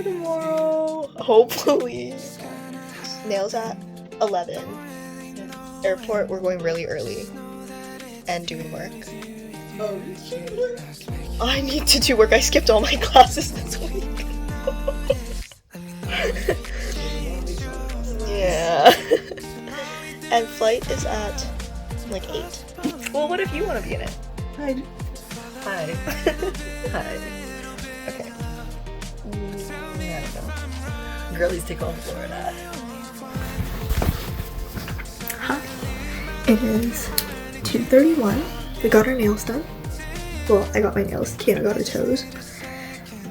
dinner tomorrow. Hopefully. Nails at 11. Airport, we're going really early. And doing work. Oh, you should work. I need to do work. I skipped all my classes this week. Yeah. And flight is at like 8. Well, what if you want to be in it? Hi. Hi. Hi. Okay. I don't know. Girlies take on Florida. Hi. It is 2:31. We got our nails done. Well, I got my nails. Kiana got her toes.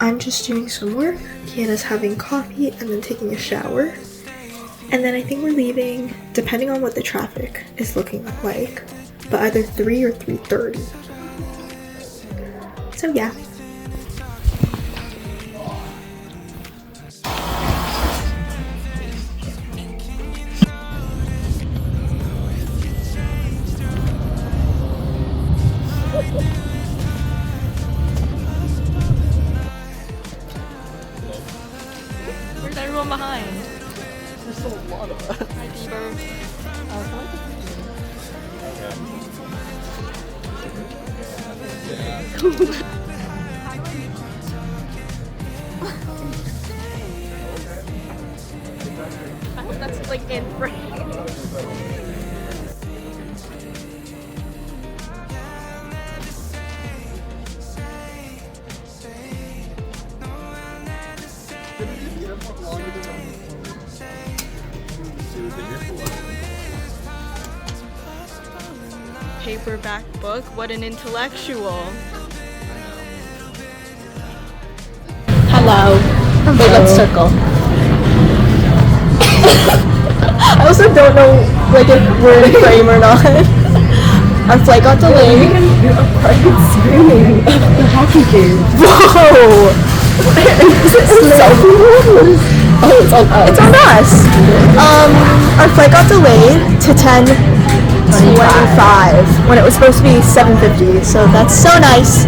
I'm just doing some work. Kiana's having coffee and then taking a shower. And then I think we're leaving, depending on what the traffic is looking like, but either 3 or 3:30. So yeah. Where's everyone behind? There's a lot of us. Hi, Bieber. I hope that's like in frame. Paperback book? What an intellectual. Hello. Wait, let's circle. I also don't know like if we're in frame or not. Our flight got delayed. You're a private screening of the hockey game. Whoa! Oh, it's on us. It's on us. Our flight got delayed to 10:25 when it was supposed to be 7:50. So that's so nice.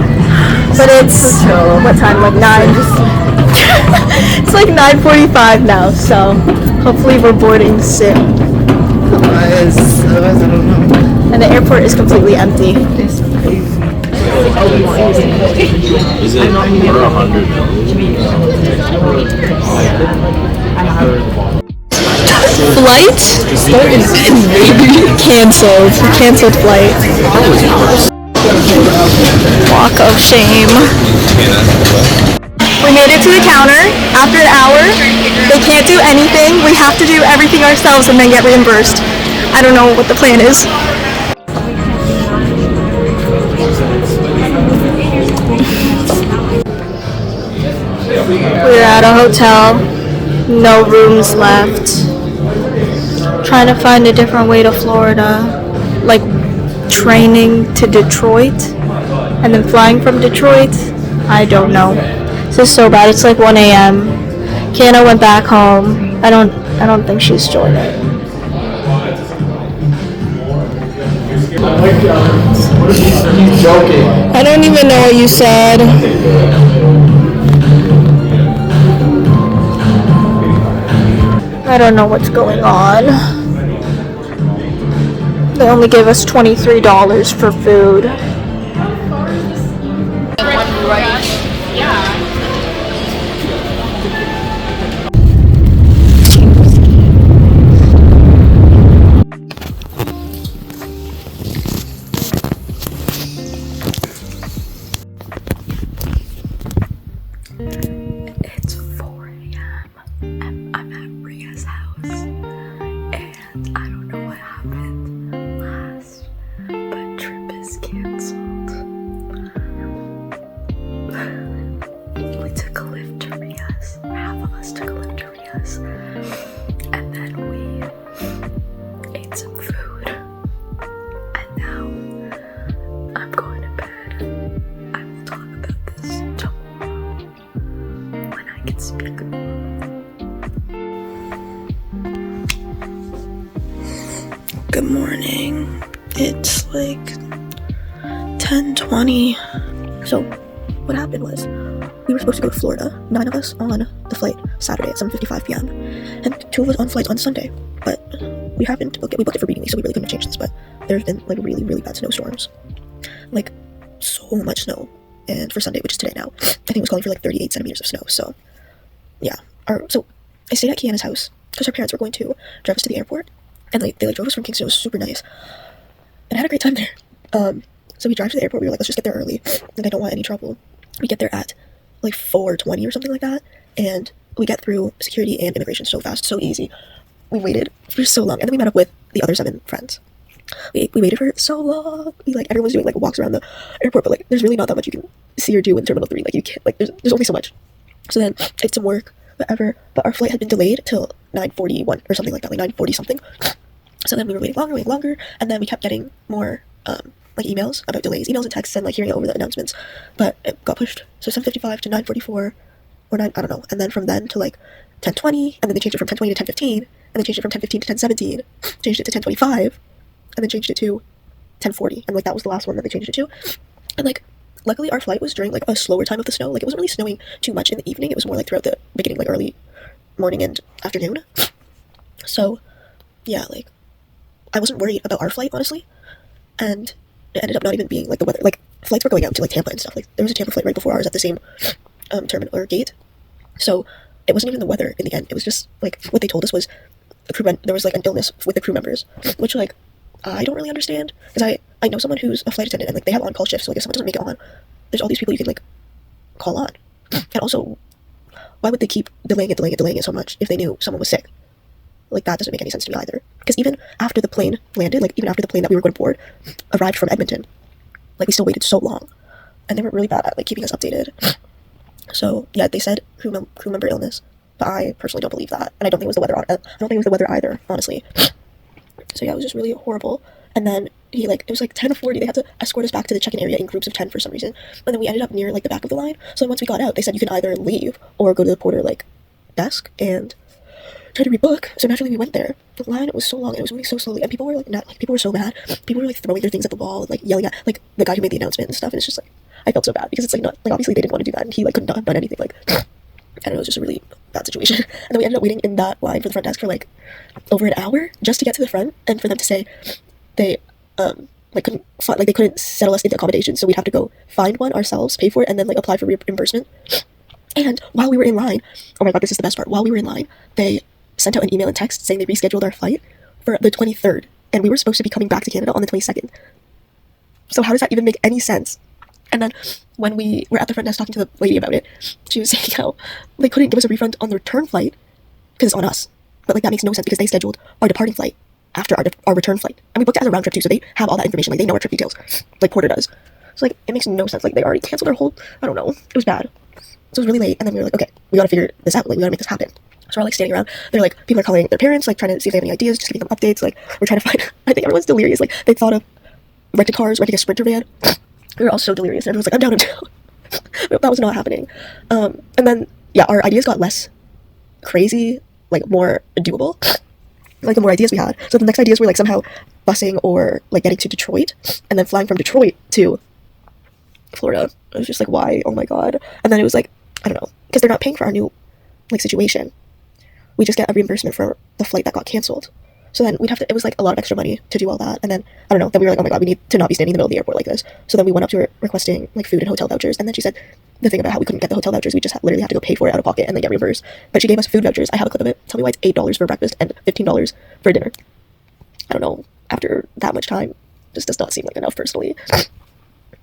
But it's what time? Like 9. It's like 9:45 now. So hopefully we're boarding soon. Otherwise, I don't know. And the airport is completely empty. It's crazy. Is it over 100? Flight canceled. Canceled flight. Walk of shame. We made it to the counter after an hour. They can't do anything. We have to do everything ourselves and then get reimbursed. I don't know what the plan is. We're at a hotel. No rooms left. Trying to find a different way to Florida. Like training to Detroit and then flying from Detroit. I don't know. This is so bad. It's like 1 a.m. Kiana went back home. I don't think she's joining. He's joking. I don't even know what you said. I don't know what's going on. They only gave us $23 for food. It's 4 a.m. and I'm at Ria's house, and I don't know what happened last, but trip is canceled. We took a lift to Ria's. Half of us took a lift to Ria's, and then we ate some food, and now I'm going to bed. I will talk about this tomorrow when I can speak. Good morning. It's like 10:20. So what happened was we were supposed to go to Florida, 9 of us on the flight Saturday at 7:55 p.m. and 2 of us on flights on Sunday, but we happened to book it. We booked it for reading week, so we really couldn't change this, but there's been like really, really bad snowstorms. Like so much snow. And for Sunday, which is today now, I think it was calling for like 38 centimeters of snow. So yeah. So I stayed at Kiana's house because her parents were going to drive us to the airport, and they drove us from Kingston. It was super nice, and I had a great time there. So we drive to the airport. We were like, let's just get there early. Like, I don't want any trouble. We get there at like 4:20 or something like that, and we get through security and immigration so fast, so easy. We waited for so long, and then we met up with the other 7 friends. We waited for so long. Everyone was doing like walks around the airport, but like there's really not that much you can see or do in Terminal 3. Like, you can't, like, there's only so much. So then I did some work, whatever, but our flight had been delayed till 9:41 or something like that, like 9:40 something. So then we were waiting longer, and then we kept getting more like emails about delays, emails and texts, and like hearing over the announcements, but it got pushed. So 7:55 to 9:44 or 9, I don't know, and then from then to like 10:20, and then they changed it from 10:20 to 10:15, and then changed it from 10:15 to 10:17, changed it to 10:25, and then changed it to 10:40, and like that was the last one that they changed it to. And like luckily our flight was during like a slower time of the snow. Like, it wasn't really snowing too much in the evening. It was more like throughout the beginning, like early morning and afternoon. So yeah, like I wasn't worried about our flight, honestly, and it ended up not even being like the weather. Like, flights were going out to like Tampa and stuff. Like, there was a Tampa flight right before ours at the same terminal or gate. So it wasn't even the weather in the end. It was just like what they told us was there was like an illness with the crew members, which like I don't really understand, because I know someone who's a flight attendant, and like they have on-call shifts. So like if someone doesn't make it on, there's all these people you can like call on. And also, why would they keep delaying it so much if they knew someone was sick? Like, that doesn't make any sense to me either. Because even after the plane landed, like even after the plane that we were going to board arrived from Edmonton, like we still waited so long, and they were really bad at like keeping us updated. So yeah, they said crew member illness, but I personally don't believe that, and I don't think it was the weather. I don't think it was the weather either, honestly. So yeah, it was just really horrible. And then it was like 10:40. They had to escort us back to the check-in area in groups of 10 for some reason. And then we ended up near like the back of the line. So once we got out, they said you can either leave or go to the porter like desk and try to rebook. So naturally we went there. The line was so long and it was moving so slowly, and people were people were so mad. People were like throwing their things at the wall, like yelling at like the guy who made the announcement and stuff. And it's just like, I felt so bad, because it's like, not like, obviously they didn't want to do that, and he like could not have done anything. Like, I don't know, it was just a really bad situation. And then we ended up waiting in that line for the front desk for like over an hour just to get to the front, and for them to say they they couldn't settle us into accommodation, so we'd have to go find one ourselves, pay for it, and then like apply for reimbursement. And while we were in line, oh my god, this is the best part. While we were in line, they sent out an email and text saying they rescheduled our flight for the 23rd, and we were supposed to be coming back to Canada on the 22nd. So how does that even make any sense? And then when we were at the front desk talking to the lady about it, she was saying how they couldn't give us a refund on the return flight because it's on us. But like, that makes no sense, because they scheduled our departing flight after our return flight, and we booked it as a round trip too, so they have all that information. Like, they know our trip details, like Porter does. So like, it makes no sense. Like, they already canceled our whole, I don't know, it was bad. So it was really late, and then we were like, okay, we gotta figure this out. Like, we gotta make this happen. So we're like standing around. They're like, people are calling their parents, like trying to see if they have any ideas, just giving them updates. Like, we're trying to find. I think everyone's delirious. Like, they thought of renting a Sprinter van. We were all so delirious. And everyone's like, I'm down. But that was not happening. And then yeah, our ideas got less crazy, like more doable. Like, the more ideas we had. So the next ideas were like somehow busing or like getting to Detroit, and then flying from Detroit to Florida. I was just like, why? Oh my god. And then it was like, I don't know, because they're not paying for our new like situation. We just get a reimbursement for the flight that got canceled. So then it was like a lot of extra money to do all that. And then, I don't know, then we were like, oh my god, we need to not be standing in the middle of the airport like this. So then we went up to her requesting like food and hotel vouchers. And then she said the thing about how we couldn't get the hotel vouchers, we just literally had to go pay for it out of pocket and then get reimbursed. But she gave us food vouchers. I have a clip of it. Tell me why it's $8 for breakfast and $15 for dinner. I don't know, after that much time, this does not seem like enough personally.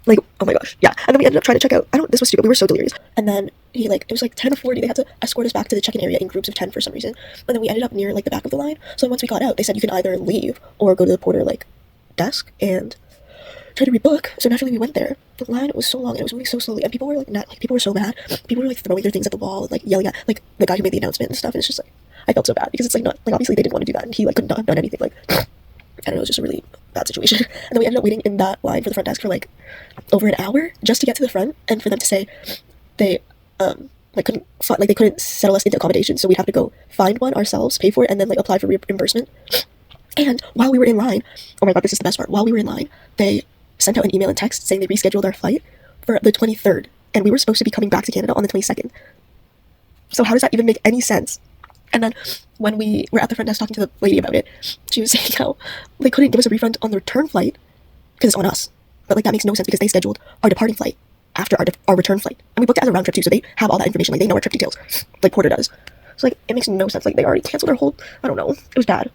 Like, oh my gosh, yeah. And then we ended up trying to check out. This was stupid. We were so delirious. And then it was like 10:40. They had to escort us back to the check-in area in groups of 10 for some reason. And then we ended up near like the back of the line. So once we got out, they said you can either leave or go to the porter like desk and try to rebook. So naturally we went there. The line was so long and it was moving so slowly, and people were like people were so mad. People were like throwing their things at the wall, like yelling at like the guy who made the announcement and stuff. And it's just like, I felt so bad, because it's like, not like, obviously they didn't want to do that, and he like could not have done anything. Like, I don't know, it was just a really bad situation. And then we ended up waiting in that line for the front desk for like over an hour just to get to the front, and for them to say they they couldn't settle us into accommodation, so we'd have to go find one ourselves, pay for it, and then like apply for reimbursement. And while we were in line, oh my god, this is the best part. While we were in line, they sent out an email and text saying they rescheduled our flight for the 23rd, and we were supposed to be coming back to Canada on the 22nd. So how does that even make any sense? And then when we were at the front desk talking to the lady about it, she was saying how they couldn't give us a refund on the return flight because it's on us. But like that makes no sense because they scheduled our departing flight after our return flight, and we booked it as a round trip too, so they have all that information. Like they know our trip details, like Porter does. So like it makes no sense. Like they already canceled our whole. I don't know. It was bad.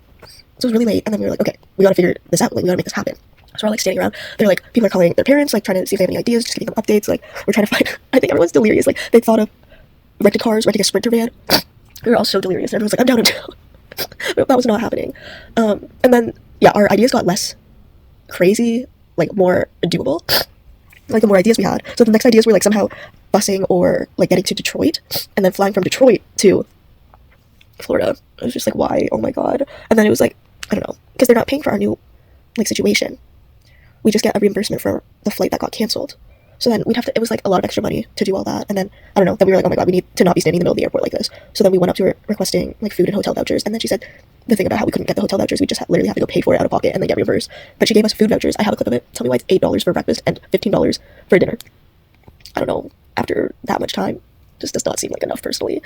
So it was really late, and then we were like, okay, we gotta figure this out. Like we gotta make this happen. So we're like standing around. They're like, people are calling their parents, like trying to see if they have any ideas, just giving them updates. Like we're trying to find. I think everyone's delirious. Like they thought of renting a Sprinter van. We were all so delirious. And everyone's like, I'm down. That was not happening. And then yeah, our ideas got less crazy, like more doable. Like the more ideas we had. So the next ideas were like somehow busing or like getting to Detroit and then flying from Detroit to Florida. It was just like, why? Oh my god. And then it was like, I don't know, because they're not paying for our new like situation. We just get a reimbursement for the flight that got canceled. So then we'd have to, it was like a lot of extra money to do all that. And then, I don't know, then we were like, oh my god, we need to not be standing in the middle of the airport like this. So then we went up to her requesting like food and hotel vouchers. And then she said the thing about how we couldn't get the hotel vouchers, we just literally have to go pay for it out of pocket and then get reimbursed. But she gave us food vouchers. I have a clip of it. Tell me why it's $8 for breakfast and $15 for dinner. I don't know, after that much time, just does not seem like enough personally.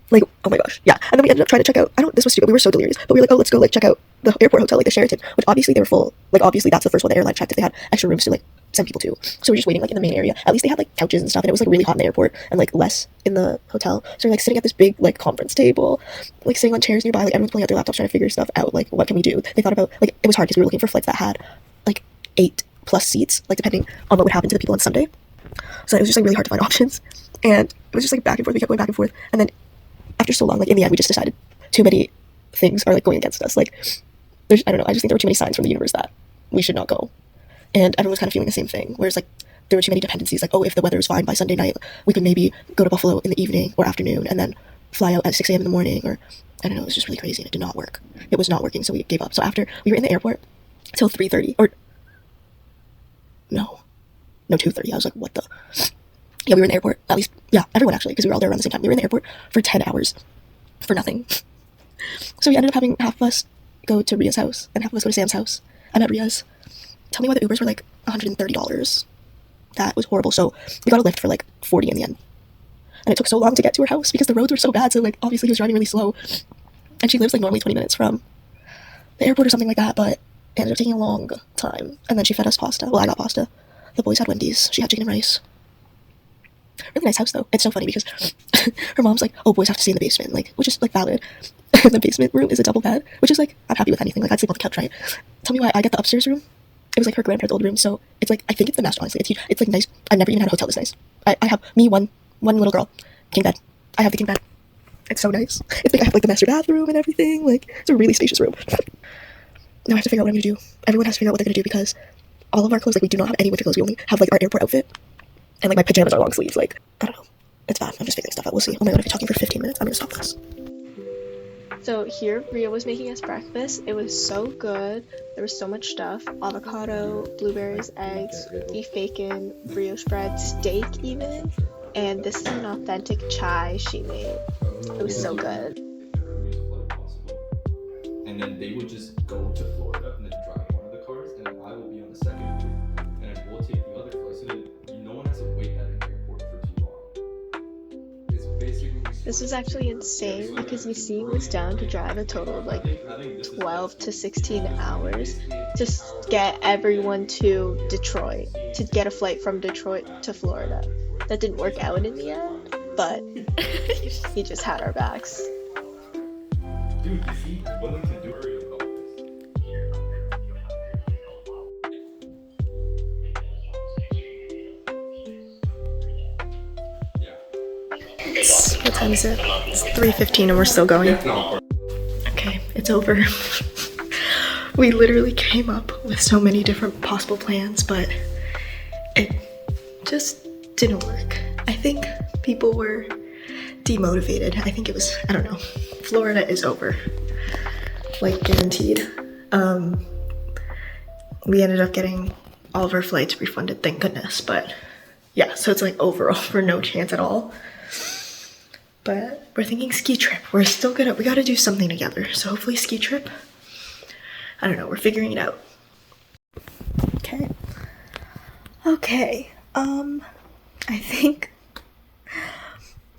Like, oh my gosh, yeah. And then we ended up trying to check out, this was stupid, we were so delirious, but we were like, oh, let's go like check out the airport hotel, like the Sheraton, which obviously they were full. Like obviously that's the first one the airline checked if they had extra rooms to like send people to. So we're just waiting like in the main area. At least they had like couches and stuff, and it was like really hot in the airport and like less in the hotel. So we're like sitting at this big like conference table, like sitting on chairs nearby, like everyone's pulling out their laptops trying to figure stuff out, like what can we do. They thought about, like it was hard because we were looking for flights that had like 8+ seats, like depending on what would happen to the people on Sunday. So it was just like really hard to find options, and it was just like back and forth. We kept going back and forth, and then after so long, like in the end, we just decided too many things are like going against us. Like there's, I don't know, I just think there were too many signs from the universe that we should not go, and everyone was kind of feeling the same thing. Whereas like there were too many dependencies. Like, oh, if the weather is fine by Sunday night, we could maybe go to Buffalo in the evening or afternoon, and then fly out at 6 a.m. in the morning. Or I don't know, it was just really crazy, and it did not work. It was not working, so we gave up. So after we were in the airport till 3:30, or no, 2:30. I was like, what the. Yeah, we were in the airport, at least, yeah, everyone actually, because we were all there around the same time. We were in the airport for 10 hours for nothing. So we ended up having half of us go to Ria's house and half of us go to Sam's house. I'm at Ria's. Tell me why the Ubers were like $130. That was horrible. So we got a Lyft for like $40 in the end. And it took so long to get to her house because the roads were so bad. So like obviously he was driving really slow. And she lives like normally 20 minutes from the airport or something like that, but it ended up taking a long time. And then she fed us pasta. Well, I got pasta. The boys had Wendy's. She had chicken and rice. Really nice house though. It's so funny because her mom's like, oh, boys have to stay in the basement, like, which is like valid. The basement room is a double bed, which is like, I'm happy with anything. Like I'd sleep on the couch, right? Tell me why I get the upstairs room. It was like her grandparents' old room, so it's like, I think it's the master, honestly. It's huge. It's like nice. I've never even had a hotel this nice. I have me, one little girl, king bed. I have the king bed. It's so nice. It's like I have like the master bathroom and everything. Like it's a really spacious room. Now I have to figure out what I'm gonna do. Everyone has to figure out what they're gonna do because all of our clothes, like we do not have any winter clothes. We only have like our airport outfit. And like my pajamas are long sleeves, like, I don't know. It's bad. I'm just figuring stuff out. We'll see. Oh my god, I've been talking for 15 minutes. I'm gonna stop this. So here, Ria was making us breakfast. It was so good. There was so much stuff. Avocado, blueberries, eggs, beef bacon, brioche bread, steak even. And this is an authentic chai she made. It was so good. And then they would just go to Florida and then drive one of the cars, and then I will be on the second group, and then we'll take the other car, so that no one has to wait at an airport for too long. It's basically This was actually insane because Yassine was down to drive a total of like 12 to 16 hours to get everyone to Detroit, to get a flight from Detroit to Florida. That didn't work out in the end, but he just had our backs. Dude, is he willing to do it about What time is it? It's 3:15 and we're still going. Okay, it's over. We literally came up with so many different possible plans, but it just didn't work. I think people were demotivated. I think it was, I don't know. Florida is over. Like, guaranteed. We ended up getting all of our flights refunded, thank goodness, but yeah, so it's like overall for no chance at all. But we're thinking ski trip. We're still gonna, we gotta do something together. So hopefully ski trip. I don't know, we're figuring it out. Okay. I think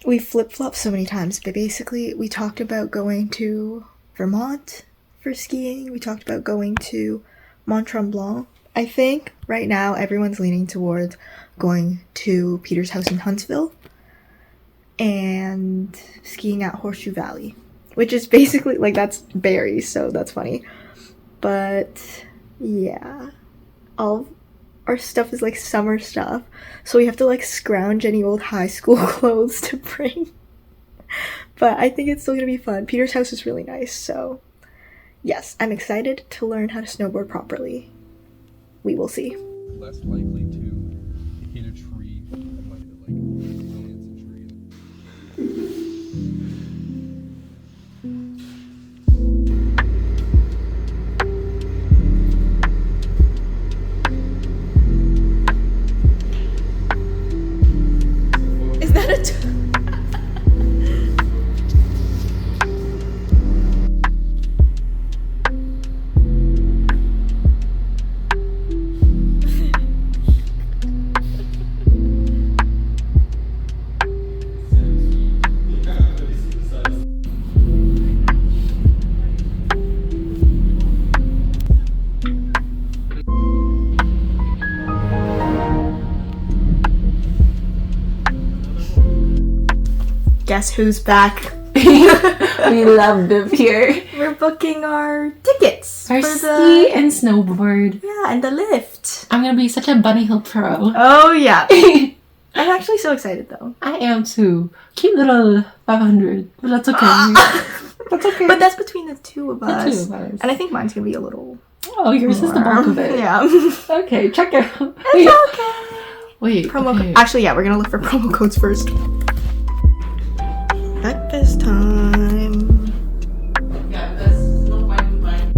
we flip-flopped so many times, but basically we talked about going to Vermont for skiing. We talked about going to Mont Tremblant. I think right now everyone's leaning towards going to Peter's house in Huntsville and skiing at Horseshoe Valley, which is basically like that's Barrie, so that's funny. But yeah, all of our stuff is like summer stuff, so we have to like scrounge any old high school clothes to bring. But I think it's still gonna be fun. Peter's house is really nice, so yes, I'm excited to learn how to snowboard properly. We will see. Less likely to hit a tree and like romance a tree. Is that a Guess who's back? We love them here. We're booking our tickets Our for ski and snowboard. yeah, and the lift. I'm gonna be such a bunny hill pro. Oh yeah. I'm actually so excited though. I am too. Cute little 500, but that's okay. That's okay. But that's between the two of The us. two of us. And I think mine's gonna be a little Oh, yours is the bulk of it. Yeah. Okay, check it out. It's okay. Wait, Promo okay. actually, yeah, we're gonna look for promo codes first. Breakfast time. Yeah, that's not mine.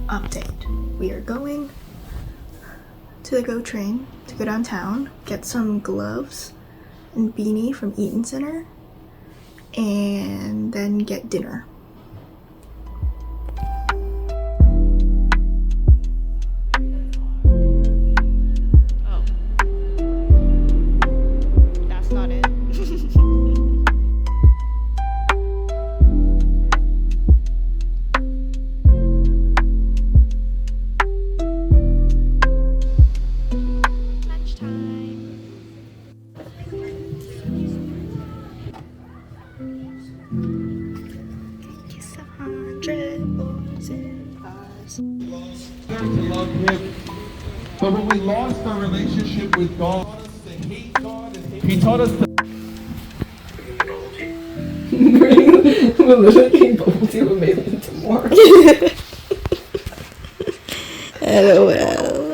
Update. We are going to the GO train to go downtown, get some gloves and beanie from Eaton Center, and then get dinner. That's not it. Kiss 100 boys in us. To love him. But when we lost our relationship with God, he taught us to We're literally bubble tea with Maitland tomorrow. LOL.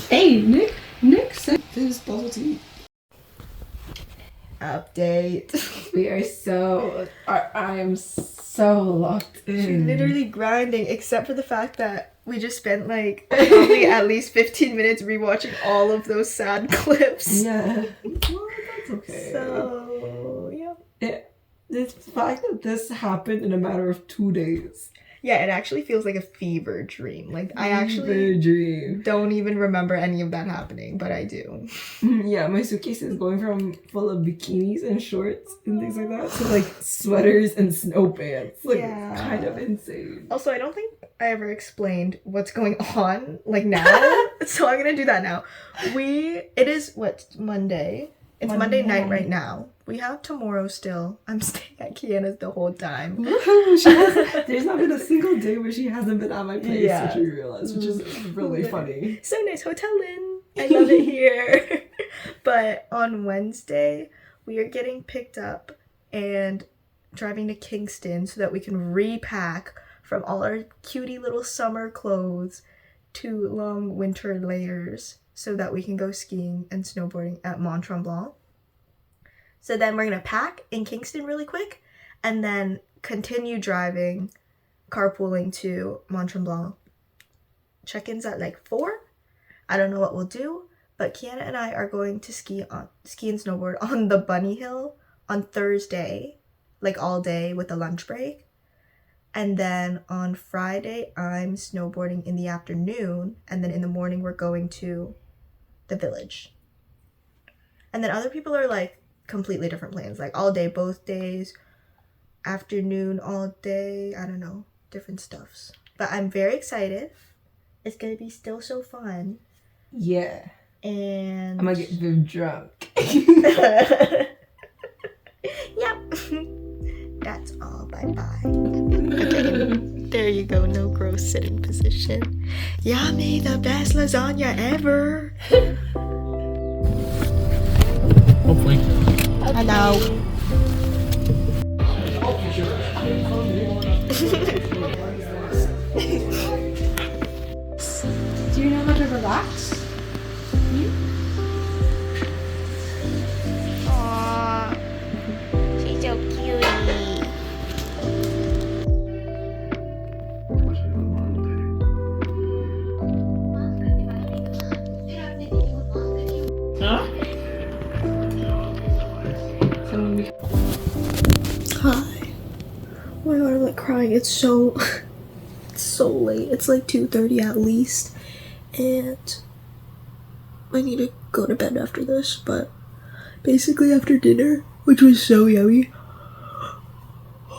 Hey, Nick said this bubble tea. Update. We are so, I am so locked in. She's literally grinding, except for the fact that we just spent like probably at least 15 minutes rewatching all of those sad clips. Yeah. Well, that's okay. So, yeah. The fact that this happened in a matter of 2 days. Yeah, it actually feels like a fever dream. Like, I actually Fever dream. don't even remember any of that happening, but I do. Yeah, my suitcase is going from full of bikinis and shorts and things like that to like sweaters and snow pants. Like, Yeah. it's kind of insane. Also, I don't think I ever explained what's going on, like, now. So I'm gonna do that now. It is, what, Monday? It's Monday night right now. We have tomorrow still. I'm staying at Kiana's the whole time. There's not been a single day where she hasn't been at my place, Yeah. which we realized, which is really funny. So nice hotel in. I love it here. But on Wednesday, we are getting picked up and driving to Kingston so that we can repack from all our cutie little summer clothes to long winter layers so that we can go skiing and snowboarding at Mont Tremblant. So then we're going to pack in Kingston really quick and then continue driving, carpooling to Mont Tremblant. Check-ins at like 4. I don't know what we'll do, but Kiana and I are going to ski and snowboard on the Bunny Hill on Thursday, like all day with a lunch break. And then on Friday, I'm snowboarding in the afternoon, and then in the morning we're going to the village. And then other people are like completely different plans, like all day, both days, afternoon, all day, I don't know, different stuffs. But I'm very excited. It's gonna be still so fun. Yeah. And I'm gonna get very drunk. Yep. That's all. Bye-bye. Okay. There you go. No gross sitting position. Yummy, the best lasagna ever. Hopefully. Hello. Do you know how to relax? Aww. She's so cutie. Hi. Oh my god, I'm like crying. It's so it's so late. It's like 2:30 at least. And I need to go to bed after this, but basically after dinner, which was so yummy.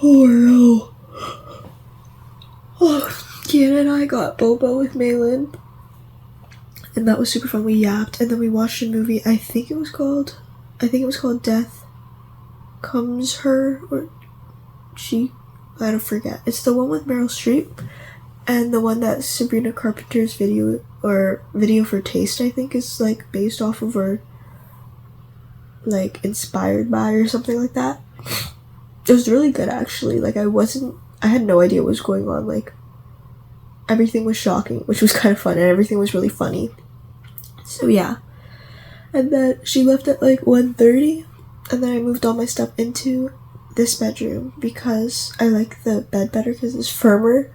Oh no. Oh, Kian and I got boba with Malin. And that was super fun. We yapped and then we watched a movie. I think it was called Death Comes Her or She. I don't forget. It's the one with Meryl Streep and the one that Sabrina Carpenter's Video for Taste, I think, is like based off of or like inspired by or something like that. It was really good actually. Like I had no idea what was going on. Like everything was shocking, which was kind of fun, and everything was really funny. So yeah. And then she left at like 1:30, and then I moved all my stuff into this bedroom because I like the bed better because it's firmer.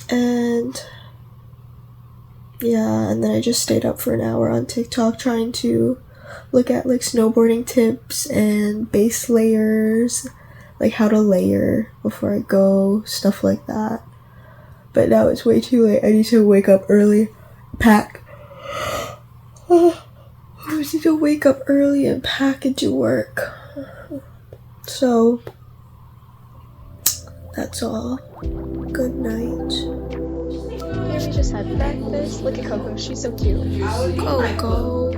And yeah, and then I just stayed up for an hour on TikTok trying to look at like snowboarding tips and base layers, like how to layer before I go, stuff like that. But now it's way too late. I need to wake up early, pack. Oh, I need to wake up early and pack and do work. So that's all. Good night. Here we just had breakfast. Look at Coco, she's so cute. Coco.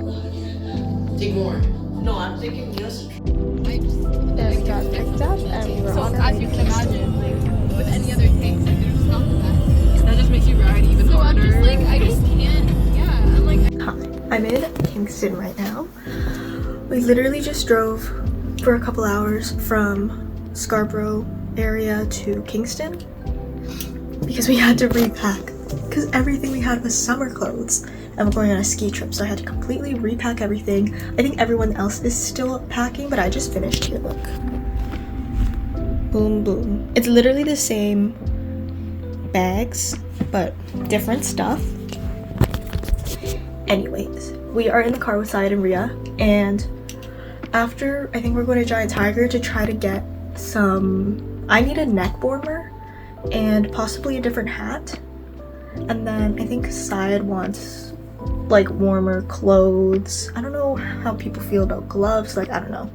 Take more. No, I'm thinking yes. And we got picked up and we were on our As way you to can Kingston. imagine, like with any other takes, like they're just not the best. That just makes you ride even harder. I'm just like, I just can't. Yeah, I'm like. Hi, I'm in Kingston right now. We literally just drove for a couple hours from Scarborough area to Kingston because we had to repack because everything we had was summer clothes and we're going on a ski trip, so I had to completely repack everything. I think everyone else is still packing, but I just finished here. Look, boom boom. It's literally the same bags but different stuff. Anyways, we are in the car with Syed and Ria, and after, I think we're going to Giant Tiger to try to get some, I need a neck warmer and possibly a different hat. And then I think Syed wants like warmer clothes. I don't know how people feel about gloves, like I don't know.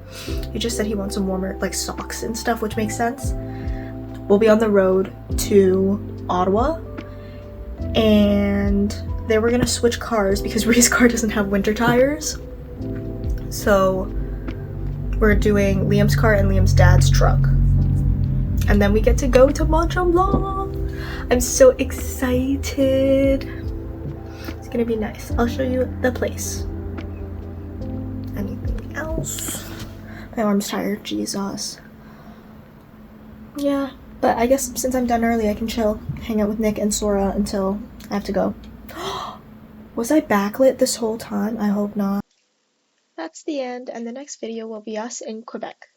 He just said he wants some warmer like socks and stuff, which makes sense. We'll be on the road to Ottawa, and they were gonna switch cars because Ria's car doesn't have winter tires. So we're doing Liam's car and Liam's dad's truck. And then we get to go to Mont Tremblant. I'm so excited. It's gonna be nice. I'll show you the place. Anything else? My arm's tired, Jesus. Yeah, but I guess since I'm done early, I can chill, hang out with Nick and Sora until I have to go. Was I backlit this whole time? I hope not. That's the end, and the next video will be us in Quebec.